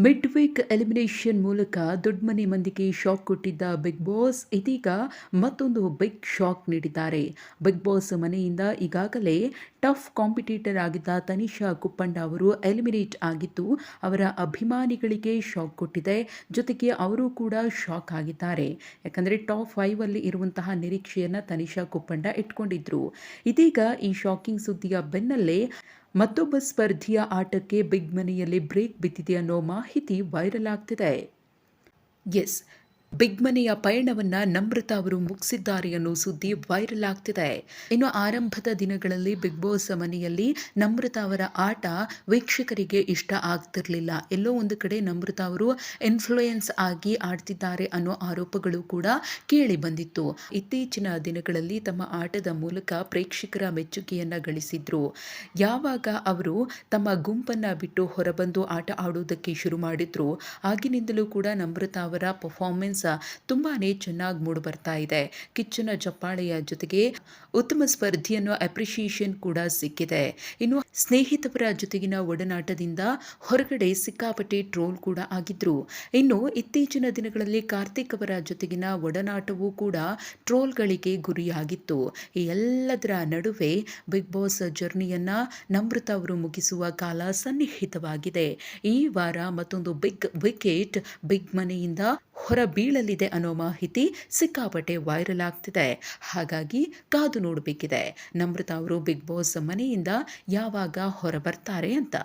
Mid weak elimination ಮೂಲಕ ದೊಡ್ಡ ಮನೆ ಮಂದಿಗೆ ಶಾಕ್ ಕೊಟ್ಟಿದ್ದ ಬಿಗ್ ಬಾಸ್ ಇದೀಗ ಮತ್ತೊಂದು ಬಿಗ್ ಶಾಕ್ ನೀಡಿದ್ದಾರೆ. ಬಿಗ್ ಬಾಸ್ ಮನೆಯಿಂದ ಈಗಾಗಲೇ ಟಫ್ ಕಾಂಪಿಟೇಟರ್ ಆಗಿದ್ದ ತನಿಷಾ ಕುಪ್ಪಂಡ ಅವರು ಎಲಿಮಿನೇಟ್ ಆಗಿದ್ದು ಅವರ ಅಭಿಮಾನಿಗಳಿಗೆ ಶಾಕ್ ಕೊಟ್ಟಿದೆ. ಜೊತೆಗೆ ಅವರು ಕೂಡ ಶಾಕ್ ಆಗಿದ್ದಾರೆ. ಯಾಕಂದರೆ ಟಾಪ್ 5 ಅಲ್ಲಿ ಇರುವಂತಹ ನಿರೀಕ್ಷೆಯನ್ನ ತನಿಷಾ ಕುಪ್ಪಂಡ ಇಟ್ಕೊಂಡಿದ್ರು. ಇದೀಗ ಈ ಶಾಕಿಂಗ್ ಸುದ್ದಿಯ ಬೆನ್ನಲ್ಲೇ ಮತ್ತೊಬ್ಬ ಸ್ಪರ್ಧಿಯ ಆಟಕ್ಕೆ ಬಿಗ್ ಮನಿಯಲ್ಲಿ ಬ್ರೇಕ್ ಬಿದ್ದಿದೆ ಅನ್ನೋ ಮಾಹಿತಿ ವೈರಲ್ ಆಗ್ತಿದೆ. ಎಸ್, ಬಿಗ್ ಮನೆಯ ಪಯಣವನ್ನ ನಮ್ರತಾ ಅವರು ಮುಗಿಸಿದ್ದಾರೆ ಅನ್ನೋ ಸುದ್ದಿ ವೈರಲ್ ಆಗ್ತಿದೆ. ಇನ್ನು ಆರಂಭದ ದಿನಗಳಲ್ಲಿ ಬಿಗ್ ಬಾಸ್ ಮನೆಯಲ್ಲಿ ನಮ್ರತಾ ಅವರ ಆಟ ವೀಕ್ಷಕರಿಗೆ ಇಷ್ಟ ಆಗ್ತಿರ್ಲಿಲ್ಲ. ಎಲ್ಲೋ ಒಂದು ಕಡೆ ನಮ್ರತಾ ಅವರು ಇನ್ಫ್ಲೂಯೆನ್ಸ್ ಆಗಿ ಆಡ್ತಿದ್ದಾರೆ ಅನ್ನೋ ಆರೋಪಗಳು ಕೂಡ ಕೇಳಿ ಬಂದಿತ್ತು. ಇತ್ತೀಚಿನ ದಿನಗಳಲ್ಲಿ ತಮ್ಮ ಆಟದ ಮೂಲಕ ಪ್ರೇಕ್ಷಕರ ಮೆಚ್ಚುಗೆಯನ್ನ ಗಳಿಸಿದ್ರು. ಯಾವಾಗ ಅವರು ತಮ್ಮ ಗುಂಪನ್ನ ಬಿಟ್ಟು ಹೊರಬಂದು ಆಟ ಆಡೋದಕ್ಕೆ ಶುರು ಮಾಡಿದ್ರು, ಆಗಿನಿಂದಲೂ ಕೂಡ ನಮ್ರತಾ ಅವರ ಪರ್ಫಾರ್ಮೆನ್ಸ್ ತುಂಬಾನೇ ಚೆನ್ನಾಗಿ ಮೂಡಿ ಬರ್ತಾ ಇದೆ. ಕಿಚ್ಚನ ಚಪ್ಪಾಳೆಯ ಜೊತೆಗೆ ಉತ್ತಮ ಸ್ಪರ್ಧಿಯನ್ನು ಅಪ್ರಿಷಿಯೇಷನ್ ಕೂಡ ಸಿಕ್ಕಿದೆ. ಇನ್ನು ಸ್ನೇಹಿತರ ಜೊತೆಗಿನ ಒಡನಾಟದಿಂದ ಹೊರಗಡೆ ಸಿಕ್ಕಾಪಟ್ಟೆ ಟ್ರೋಲ್ ಕೂಡ ಆಗಿದ್ರು. ಇನ್ನು ಇತ್ತೀಚಿನ ದಿನಗಳಲ್ಲಿ ಕಾರ್ತಿಕ್ ಅವರ ಜೊತೆಗಿನ ಒಡನಾಟವೂ ಕೂಡ ಟ್ರೋಲ್ಗಳಿಗೆ ಗುರಿಯಾಗಿತ್ತು. ಈ ಎಲ್ಲದರ ನಡುವೆ ಬಿಗ್ ಬಾಸ್ ಜರ್ನಿಯನ್ನ ನಮ್ರತಾ ಅವರು ಮುಗಿಸುವ ಕಾಲ ಸನ್ನಿಹಿತವಾಗಿದೆ. ಈ ವಾರ ಮತ್ತೊಂದು ಬಿಗ್ ವಿಕೆಟ್ ಬಿಗ್ ಮನೆಯಿಂದ ಹೊರ ಬೀಳಲಿದೆ ಅನ್ನೋ ಮಾಹಿತಿ ಸಿಕ್ಕಾಪಟ್ಟೆ ವೈರಲ್ ಆಗ್ತಿದೆ. ಹಾಗಾಗಿ ಕಾದು ನೋಡಬೇಕಿದೆ ನಮ್ರತಾ ಅವರು ಬಿಗ್ ಬಾಸ್ ಮನೆಯಿಂದ ಯಾವಾಗ ಹೊರ ಬರ್ತಾರೆ ಅಂತ.